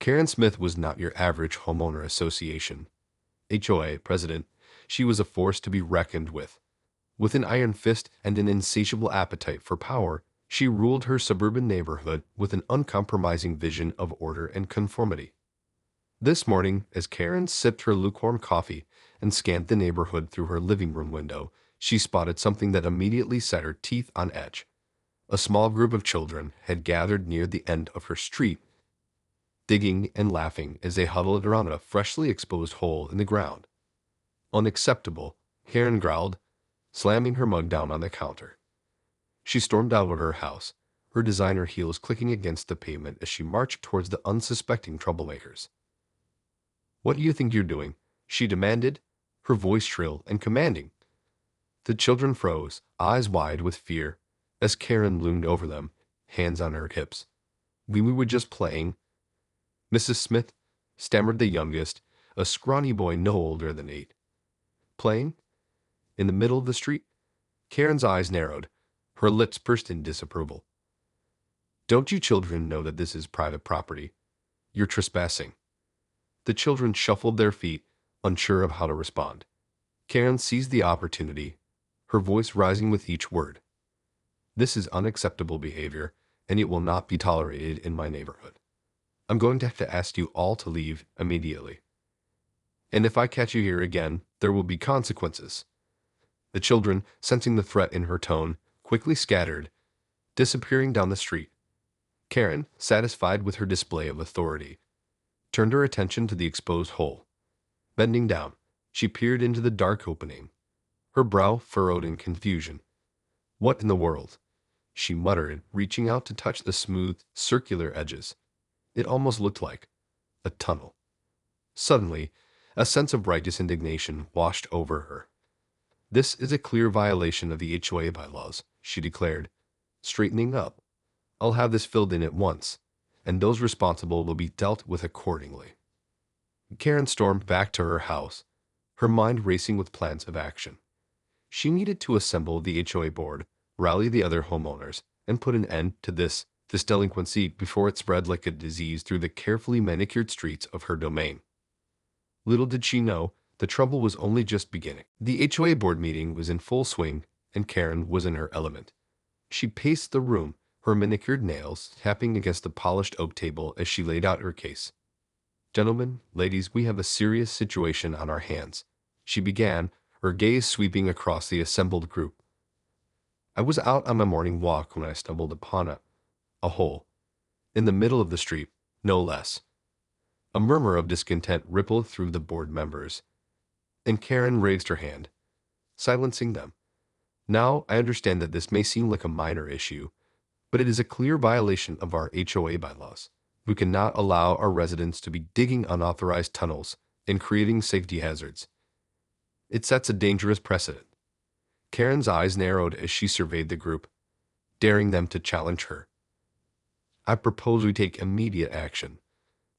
Karen Smith was not your average homeowner association HOA president. She was a force to be reckoned with. With an iron fist and an insatiable appetite for power, she ruled her suburban neighborhood with an uncompromising vision of order and conformity. This morning, as Karen sipped her lukewarm coffee and scanned the neighborhood through her living room window, she spotted something that immediately set her teeth on edge. A small group of children had gathered near the end of her street, digging and laughing as they huddled around a freshly exposed hole in the ground. Unacceptable, Karen growled, slamming her mug down on the counter. She stormed out of her house, her designer heels clicking against the pavement as she marched towards the unsuspecting troublemakers. "What do you think you're doing?" she demanded, her voice shrill and commanding. The children froze, eyes wide with fear, as Karen loomed over them, hands on her hips. We were just playing." "Mrs. Smith," stammered the youngest, a scrawny boy no older than 8. "Playing? In the middle of the street?" Karen's eyes narrowed, her lips pursed in disapproval. "Don't you children know that this is private property? You're trespassing." The children shuffled their feet, unsure of how to respond. Karen seized the opportunity, her voice rising with each word. "This is unacceptable behavior, and it will not be tolerated in my neighborhood. I'm going to have to ask you all to leave immediately. And if I catch you here again, there will be consequences." The children, sensing the threat in her tone, quickly scattered, disappearing down the street. Karen, satisfied with her display of authority, turned her attention to the exposed hole. Bending down, she peered into the dark opening, her brow furrowed in confusion. "What in the world?" she muttered, reaching out to touch the smooth, circular edges. It almost looked like a tunnel. Suddenly, a sense of righteous indignation washed over her. "This is a clear violation of the HOA bylaws," she declared, straightening up. "I'll have this filled in at once, and those responsible will be dealt with accordingly." Karen stormed back to her house, her mind racing with plans of action. She needed to assemble the HOA board, rally the other homeowners, and put an end to this delinquency before it spread like a disease through the carefully manicured streets of her domain. Little did she know, the trouble was only just beginning. The HOA board meeting was in full swing, and Karen was in her element. She paced the room, her manicured nails tapping against the polished oak table as she laid out her case. "Gentlemen, ladies, we have a serious situation on our hands," she began, her gaze sweeping across the assembled group. "I was out on my morning walk when I stumbled upon a hole. In the middle of the street, no less." A murmur of discontent rippled through the board members, and Karen raised her hand, silencing them. "Now, I understand that this may seem like a minor issue, but it is a clear violation of our HOA bylaws. We cannot allow our residents to be digging unauthorized tunnels and creating safety hazards. It sets a dangerous precedent." Karen's eyes narrowed as she surveyed the group, daring them to challenge her. "I propose we take immediate action.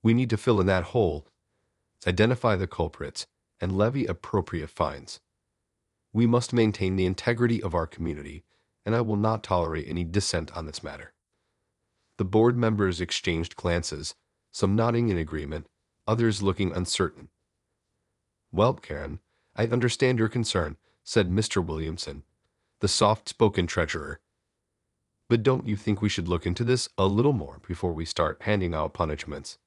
We need to fill in that hole, identify the culprits, and levy appropriate fines. We must maintain the integrity of our community, and I will not tolerate any dissent on this matter." The board members exchanged glances, some nodding in agreement, others looking uncertain. "Well, Karen, I understand your concern," said Mr. Williamson, the soft-spoken treasurer. "But don't you think we should look into this a little more before we start handing out punishments?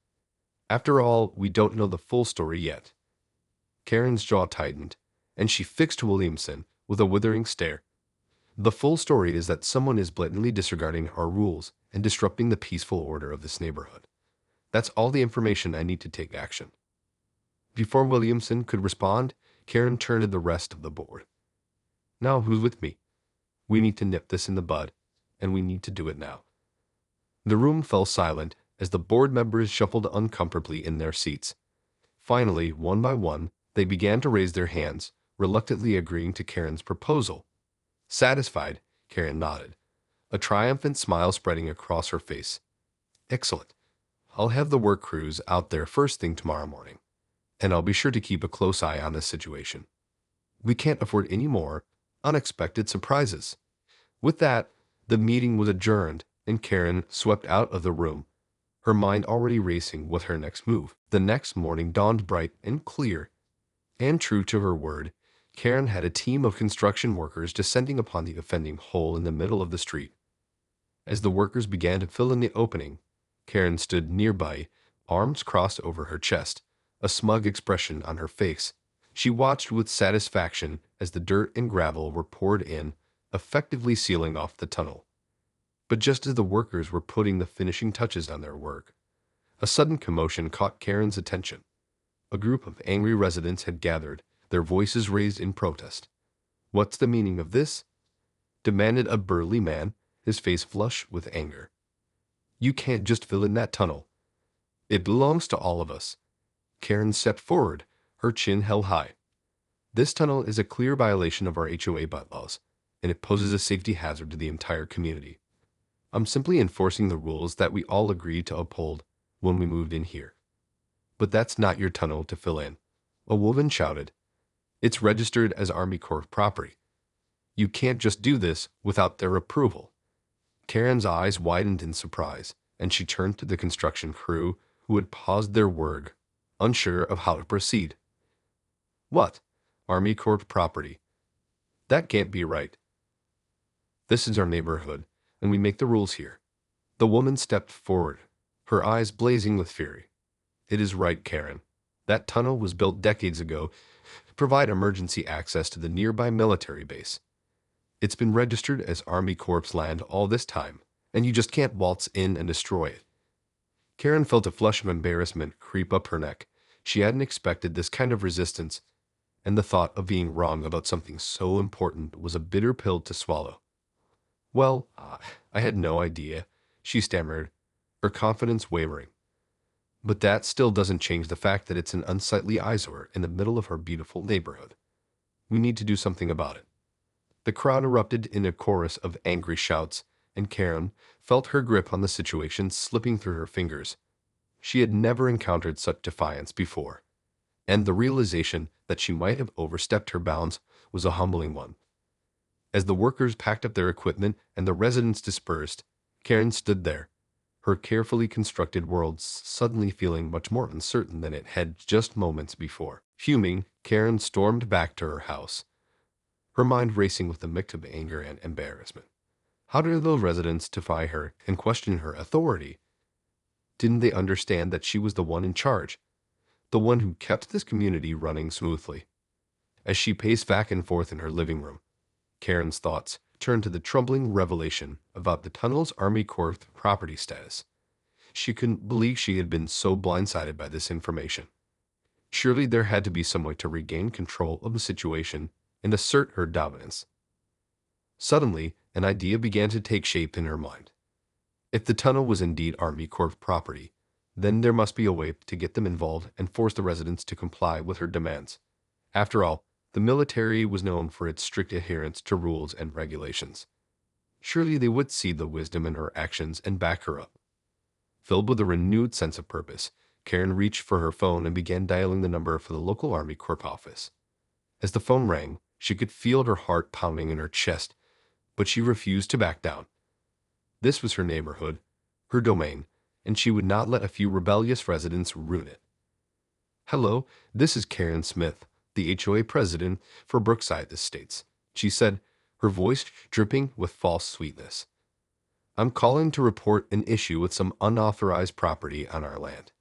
After all, we don't know the full story yet." Karen's jaw tightened, and she fixed Williamson with a withering stare. "The full story is that someone is blatantly disregarding our rules and disrupting the peaceful order of this neighborhood. That's all the information I need to take action." Before Williamson could respond, Karen turned to the rest of the board. "Now who's with me? We need to nip this in the bud, and we need to do it now." The room fell silent as the board members shuffled uncomfortably in their seats. Finally, one by one, they began to raise their hands, reluctantly agreeing to Karen's proposal. Satisfied, Karen nodded, a triumphant smile spreading across her face. "Excellent. I'll have the work crews out there first thing tomorrow morning, and I'll be sure to keep a close eye on this situation. We can't afford any more unexpected surprises." With that, the meeting was adjourned, and Karen swept out of the room, her mind already racing with her next move. The next morning dawned bright and clear, and true to her word, Karen had a team of construction workers descending upon the offending hole in the middle of the street. As the workers began to fill in the opening, Karen stood nearby, arms crossed over her chest, a smug expression on her face. She watched with satisfaction as the dirt and gravel were poured in, effectively sealing off the tunnel. But just as the workers were putting the finishing touches on their work, a sudden commotion caught Karen's attention. A group of angry residents had gathered, their voices raised in protest. "What's the meaning of this?" demanded a burly man, his face flush with anger. "You can't just fill in that tunnel. It belongs to all of us." Karen stepped forward, her chin held high. "This tunnel is a clear violation of our HOA bylaws, and it poses a safety hazard to the entire community. I'm simply enforcing the rules that we all agreed to uphold when we moved in here." "But that's not your tunnel to fill in," a woman shouted. "It's registered as Army Corps property. You can't just do this without their approval." Karen's eyes widened in surprise, and she turned to the construction crew who had paused their work, unsure of how to proceed. "What? Army Corps property? That can't be right. This is our neighborhood, and we make the rules here." The woman stepped forward, her eyes blazing with fury. "It is right, Karen. That tunnel was built decades ago to provide emergency access to the nearby military base. It's been registered as Army Corps land all this time, and you just can't waltz in and destroy it." Karen felt a flush of embarrassment creep up her neck. She hadn't expected this kind of resistance, and the thought of being wrong about something so important was a bitter pill to swallow. "Well, I had no idea," she stammered, her confidence wavering. "But that still doesn't change the fact that it's an unsightly eyesore in the middle of our beautiful neighborhood. We need to do something about it." The crowd erupted in a chorus of angry shouts, and Karen felt her grip on the situation slipping through her fingers. She had never encountered such defiance before, and the realization that she might have overstepped her bounds was a humbling one. As the workers packed up their equipment and the residents dispersed, Karen stood there, her carefully constructed world suddenly feeling much more uncertain than it had just moments before. Fuming, Karen stormed back to her house, her mind racing with a mix of anger and embarrassment. How did those residents defy her and question her authority? Didn't they understand that she was the one in charge, the one who kept this community running smoothly? As she paced back and forth in her living room, Karen's thoughts turned to the troubling revelation about the tunnel's Army Corps property status. She couldn't believe she had been so blindsided by this information. Surely there had to be some way to regain control of the situation and assert her dominance. Suddenly, an idea began to take shape in her mind. If the tunnel was indeed Army Corps property, then there must be a way to get them involved and force the residents to comply with her demands. After all, the military was known for its strict adherence to rules and regulations. Surely they would see the wisdom in her actions and back her up. Filled with a renewed sense of purpose, Karen reached for her phone and began dialing the number for the local Army Corps office. As the phone rang, she could feel her heart pounding in her chest, but she refused to back down. This was her neighborhood, her domain, and she would not let a few rebellious residents ruin it. "Hello, this is Karen Smith, the HOA president for Brookside Estates," she said, her voice dripping with false sweetness. "I'm calling to report an issue with some unauthorized property on our land.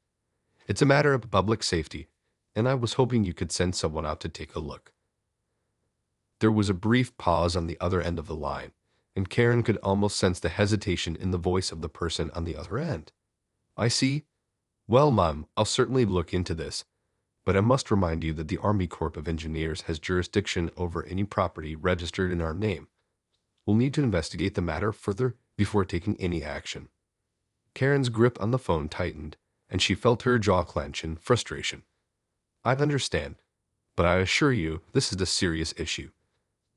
It's a matter of public safety, and I was hoping you could send someone out to take a look." There was a brief pause on the other end of the line, and Karen could almost sense the hesitation in the voice of the person on the other end. "I see. Well, Mom, I'll certainly look into this, but I must remind you that the Army Corps of Engineers has jurisdiction over any property registered in our name. We'll need to investigate the matter further before taking any action." Karen's grip on the phone tightened, and she felt her jaw clench in frustration. "I understand, but I assure you this is a serious issue.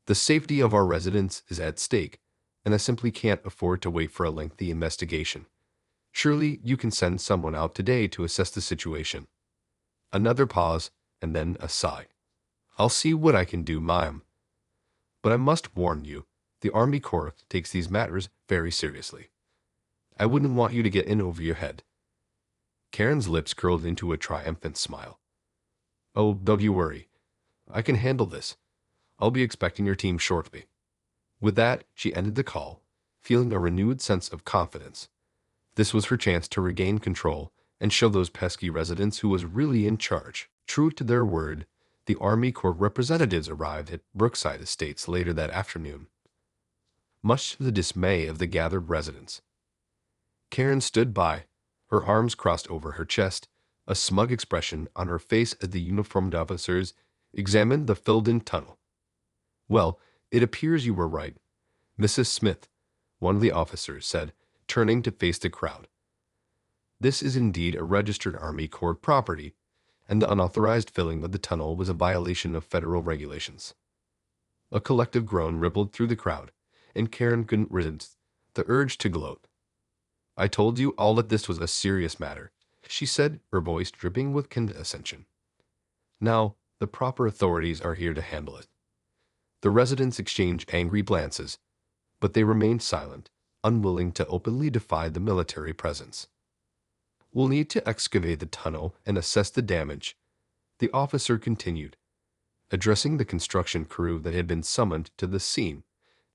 The safety of our residents is at stake, and I simply can't afford to wait for a lengthy investigation. Surely you can send someone out today to assess the situation." Another pause, and then a sigh. "I'll see what I can do, Ma'am. But I must warn you, the Army Corps takes these matters very seriously. I wouldn't want you to get in over your head. Karen's lips curled into a triumphant smile. "Oh, don't you worry. I can handle this. I'll be expecting your team shortly." With that, she ended the call, feeling a renewed sense of confidence. This was her chance to regain control and show those pesky residents who was really in charge. True to their word, the Army Corps representatives arrived at Brookside Estates later that afternoon, much to the dismay of the gathered residents. Karen stood by, her arms crossed over her chest, a smug expression on her face as the uniformed officers examined the filled-in tunnel. "Well, it appears you were right, Mrs. Smith," one of the officers said, turning to face the crowd. "This is indeed a registered Army Corps property, and the unauthorized filling of the tunnel was a violation of federal regulations." A collective groan rippled through the crowd, and Karen couldn't resist the urge to gloat. "I told you all that this was a serious matter," she said, her voice dripping with condescension. "Now, the proper authorities are here to handle it." The residents exchanged angry glances, but they remained silent, unwilling to openly defy the military presence. "We'll need to excavate the tunnel and assess the damage," the officer continued, addressing the construction crew that had been summoned to the scene,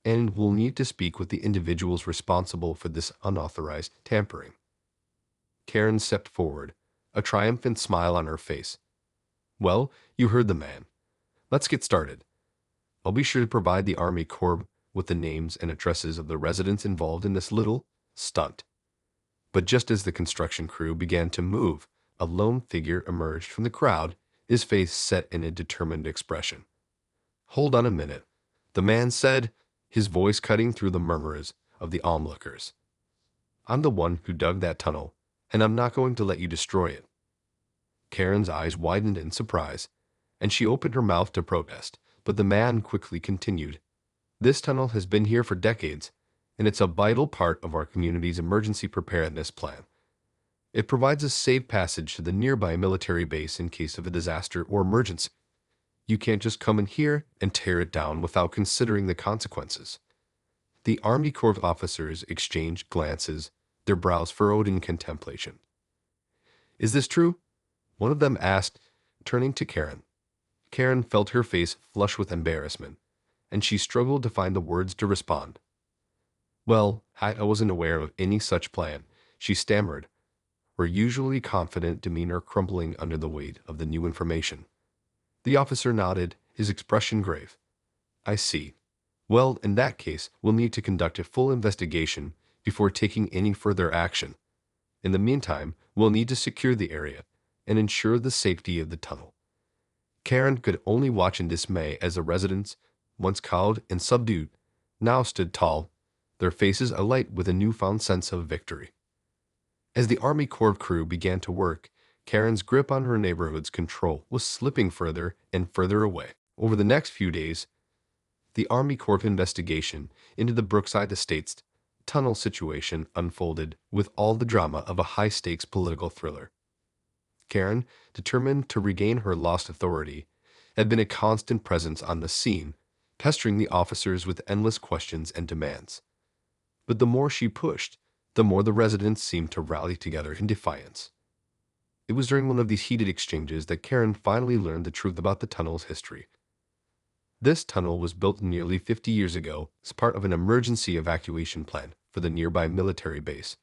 "and we'll need to speak with the individuals responsible for this unauthorized tampering." Karen stepped forward, a triumphant smile on her face. "Well, you heard the man. Let's get started. I'll be sure to provide the Army Corps with the names and addresses of the residents involved in this little stunt." But just as the construction crew began to move, a lone figure emerged from the crowd, his face set in a determined expression. "Hold on a minute," the man said, his voice cutting through the murmurs of the onlookers. "I'm the one who dug that tunnel, and I'm not going to let you destroy it." Karen's eyes widened in surprise, and she opened her mouth to protest, but the man quickly continued. "This tunnel has been here for decades, and it's a vital part of our community's emergency preparedness plan. It provides a safe passage to the nearby military base in case of a disaster or emergency. You can't just come in here and tear it down without considering the consequences." The Army Corps officers exchanged glances, their brows furrowed in contemplation. "Is this true?" one of them asked, turning to Karen. Karen felt her face flush with embarrassment, and she struggled to find the words to respond. "Well, I wasn't aware of any such plan," she stammered, her usually confident demeanor crumbling under the weight of the new information. The officer nodded, his expression grave. "I see. Well, in that case, we'll need to conduct a full investigation before taking any further action. In the meantime, we'll need to secure the area and ensure the safety of the tunnel." Karen could only watch in dismay as the residents, once cowed and subdued, now stood tall, their faces alight with a newfound sense of victory. As the Army Corps crew began to work, Karen's grip on her neighborhood's control was slipping further and further away. Over the next few days, the Army Corps investigation into the Brookside Estates tunnel situation unfolded with all the drama of a high-stakes political thriller. Karen, determined to regain her lost authority, had been a constant presence on the scene, pestering the officers with endless questions and demands. But the more she pushed, the more the residents seemed to rally together in defiance. It was during one of these heated exchanges that Karen finally learned the truth about the tunnel's history. This tunnel was built nearly 50 years ago as part of an emergency evacuation plan for the nearby military base.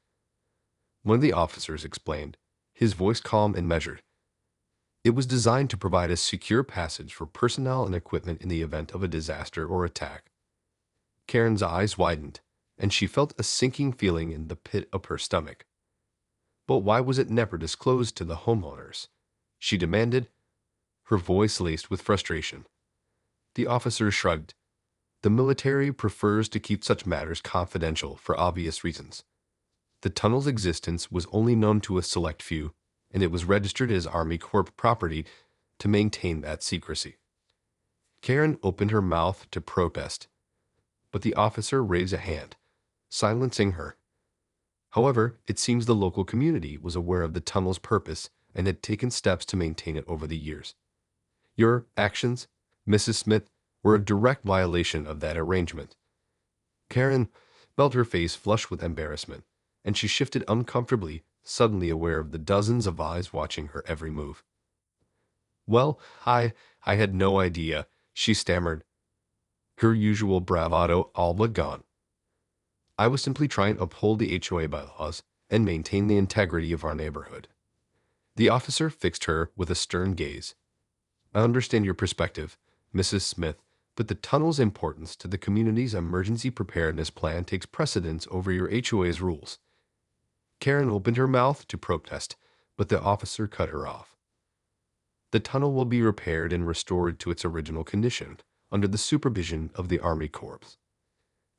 One of the officers explained, his voice calm and measured. It was designed to provide a secure passage for personnel and equipment in the event of a disaster or attack. Karen's eyes widened, and she felt a sinking feeling in the pit of her stomach. But why was it never disclosed to the homeowners? She demanded, her voice laced with frustration. The officer shrugged. The military prefers to keep such matters confidential for obvious reasons. The tunnel's existence was only known to a select few, and it was registered as Army Corps property to maintain that secrecy. Karen opened her mouth to protest, but the officer raised a hand, silencing her. However, it seems the local community was aware of the tunnel's purpose and had taken steps to maintain it over the years. Your actions, Mrs. Smith, were a direct violation of that arrangement. Karen felt her face flush with embarrassment, and she shifted uncomfortably, suddenly aware of the dozens of eyes watching her every move. "Well, I had no idea," she stammered, her usual bravado all but gone. "I was simply trying to uphold the HOA bylaws and maintain the integrity of our neighborhood." The officer fixed her with a stern gaze. "I understand your perspective, Mrs. Smith, but the tunnel's importance to the community's emergency preparedness plan takes precedence over your HOA's rules." Karen opened her mouth to protest, but the officer cut her off. "The tunnel will be repaired and restored to its original condition under the supervision of the Army Corps.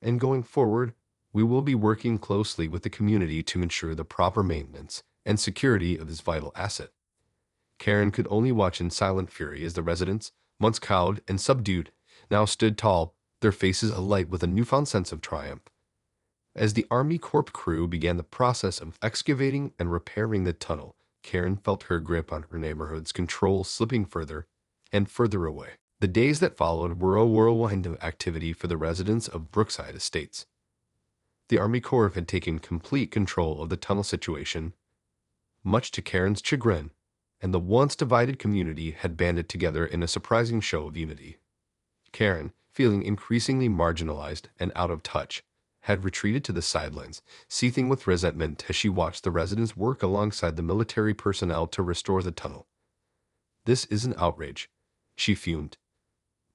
And going forward, we will be working closely with the community to ensure the proper maintenance and security of this vital asset." Karen could only watch in silent fury as the residents, once cowed and subdued, now stood tall, their faces alight with a newfound sense of triumph. As the Army Corps crew began the process of excavating and repairing the tunnel, Karen felt her grip on her neighborhood's control slipping further and further away. The days that followed were a whirlwind of activity for the residents of Brookside Estates. The Army Corps had taken complete control of the tunnel situation, much to Karen's chagrin, and the once divided community had banded together in a surprising show of unity. Karen, feeling increasingly marginalized and out of touch, had retreated to the sidelines, seething with resentment as she watched the residents work alongside the military personnel to restore the tunnel. "This is an outrage," she fumed,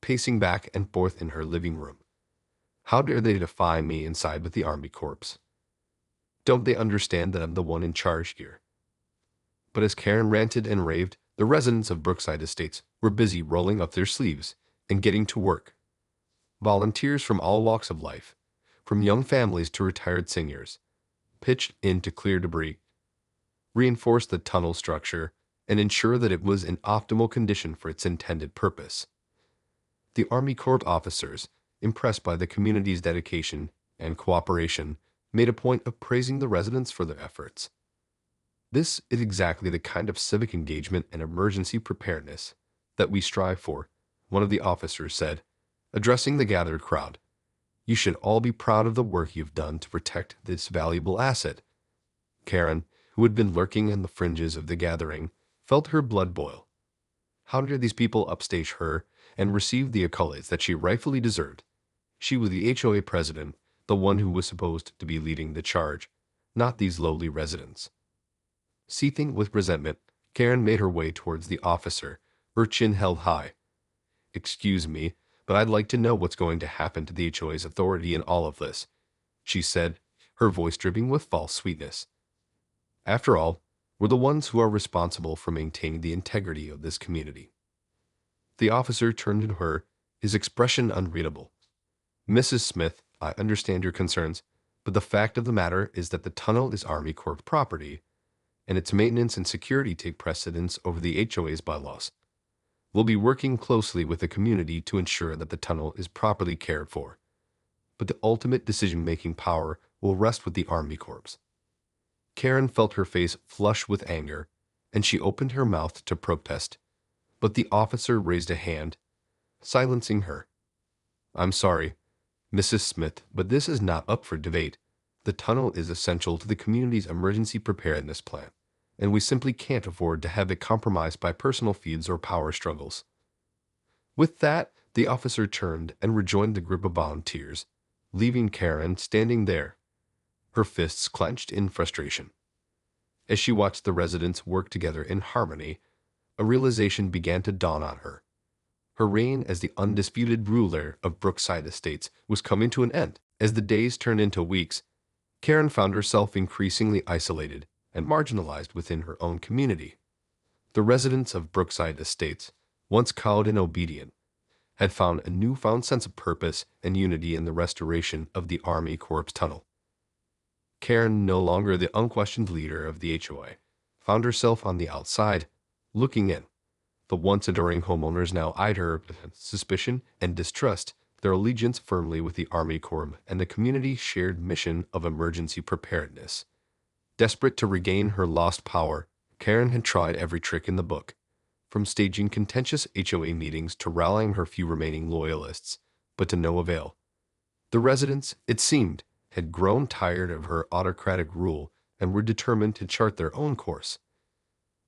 pacing back and forth in her living room. "How dare they defy me and side with the Army Corps? Don't they understand that I'm the one in charge here?" But as Karen ranted and raved, the residents of Brookside Estates were busy rolling up their sleeves and getting to work. Volunteers from all walks of life, from young families to retired seniors, pitched in to clear debris, reinforce the tunnel structure, and ensure that it was in optimal condition for its intended purpose. The Army Corps officers, impressed by the community's dedication and cooperation, made a point of praising the residents for their efforts. "This is exactly the kind of civic engagement and emergency preparedness that we strive for," one of the officers said, addressing the gathered crowd. "You should all be proud of the work you've done to protect this valuable asset." Karen, who had been lurking in the fringes of the gathering, felt her blood boil. How dare these people upstage her and receive the accolades that she rightfully deserved? She was the HOA president, the one who was supposed to be leading the charge, not these lowly residents. Seething with resentment, Karen made her way towards the officer, her chin held high. "Excuse me, but I'd like to know what's going to happen to the HOA's authority in all of this," she said, her voice dripping with false sweetness. "After all, we're the ones who are responsible for maintaining the integrity of this community." The officer turned to her, his expression unreadable. "Mrs. Smith, I understand your concerns, but the fact of the matter is that the tunnel is Army Corps property, and its maintenance and security take precedence over the HOA's bylaws. We'll be working closely with the community to ensure that the tunnel is properly cared for, but the ultimate decision-making power will rest with the Army Corps." Karen felt her face flush with anger, and she opened her mouth to protest, but the officer raised a hand, silencing her. "I'm sorry, Mrs. Smith, but this is not up for debate. The tunnel is essential to the community's emergency preparedness plan, and we simply can't afford to have it compromised by personal feuds or power struggles." With that, the officer turned and rejoined the group of volunteers, leaving Karen standing there, her fists clenched in frustration. As she watched the residents work together in harmony, a realization began to dawn on her. Her reign as the undisputed ruler of Brookside Estates was coming to an end. As the days turned into weeks, Karen found herself increasingly isolated and marginalized within her own community. The residents of Brookside Estates, once cowed and obedient, had found a newfound sense of purpose and unity in the restoration of the Army Corps tunnel. Karen, no longer the unquestioned leader of the HOA, found herself on the outside, looking in. The once adoring homeowners now eyed her with suspicion and distrust, their allegiance firmly with the Army Corps and the community's shared mission of emergency preparedness. Desperate to regain her lost power, Karen had tried every trick in the book, from staging contentious HOA meetings to rallying her few remaining loyalists, but to no avail. The residents, it seemed, had grown tired of her autocratic rule and were determined to chart their own course.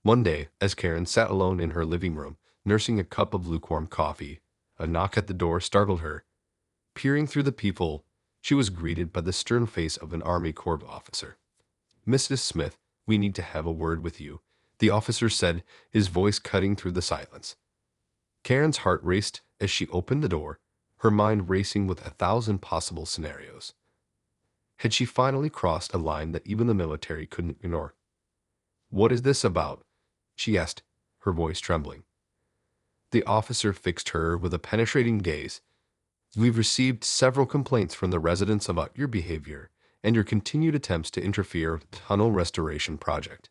One day, as Karen sat alone in her living room, nursing a cup of lukewarm coffee, a knock at the door startled her. Peering through the peephole, she was greeted by the stern face of an Army Corps officer. "Mrs. Smith, we need to have a word with you," the officer said, his voice cutting through the silence. Karen's heart raced as she opened the door, her mind racing with 1,000 possible scenarios. Had she finally crossed a line that even the military couldn't ignore? "What is this about?" she asked, her voice trembling. The officer fixed her with a penetrating gaze. "We've received several complaints from the residents about your behavior and your continued attempts to interfere with the tunnel restoration project."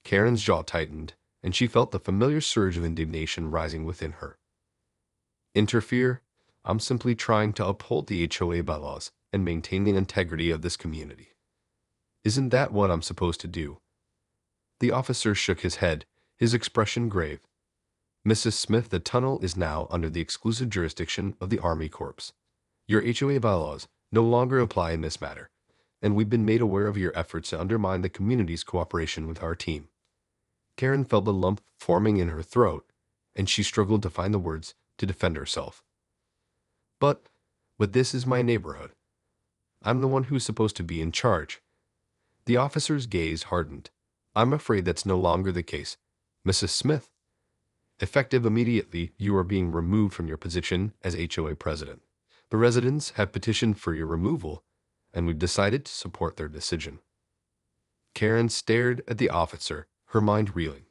Karen's jaw tightened, and she felt the familiar surge of indignation rising within her. "Interfere? I'm simply trying to uphold the HOA bylaws and maintain the integrity of this community. Isn't that what I'm supposed to do?" The officer shook his head, his expression grave. "Mrs. Smith, the tunnel is now under the exclusive jurisdiction of the Army Corps. Your HOA bylaws no longer apply in this matter, and we've been made aware of your efforts to undermine the community's cooperation with our team." Karen felt a lump forming in her throat, and she struggled to find the words to defend herself. But this is my neighborhood. I'm the one who's supposed to be in charge." The officer's gaze hardened. "I'm afraid that's no longer the case, Mrs. Smith. Effective immediately, you are being removed from your position as HOA president. The residents have petitioned for your removal, and we've decided to support their decision." Karen stared at the officer, her mind reeling.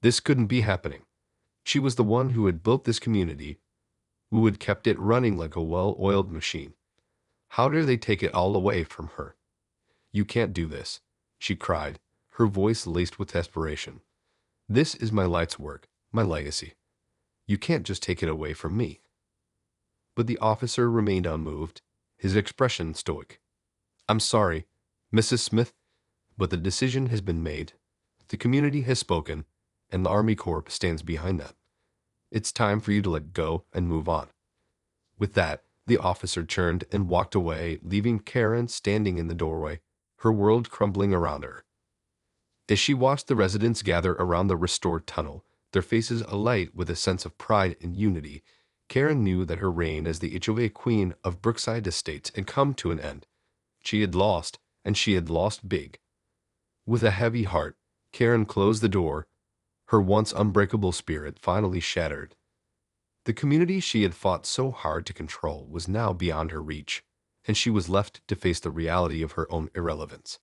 This couldn't be happening. She was the one who had built this community, who had kept it running like a well-oiled machine. How dare they take it all away from her? "You can't do this," she cried, her voice laced with desperation. "This is my life's work, my legacy. You can't just take it away from me." But the officer remained unmoved, his expression stoic. "I'm sorry, Mrs. Smith, but the decision has been made. The community has spoken, and the Army Corps stands behind that. It's time for you to let go and move on." With that, the officer turned and walked away, leaving Karen standing in the doorway, her world crumbling around her. As she watched the residents gather around the restored tunnel, their faces alight with a sense of pride and unity, Karen knew that her reign as the HOA queen of Brookside Estates had come to an end. She had lost, and she had lost big. With a heavy heart, Karen closed the door, her once unbreakable spirit finally shattered. The community she had fought so hard to control was now beyond her reach, and she was left to face the reality of her own irrelevance.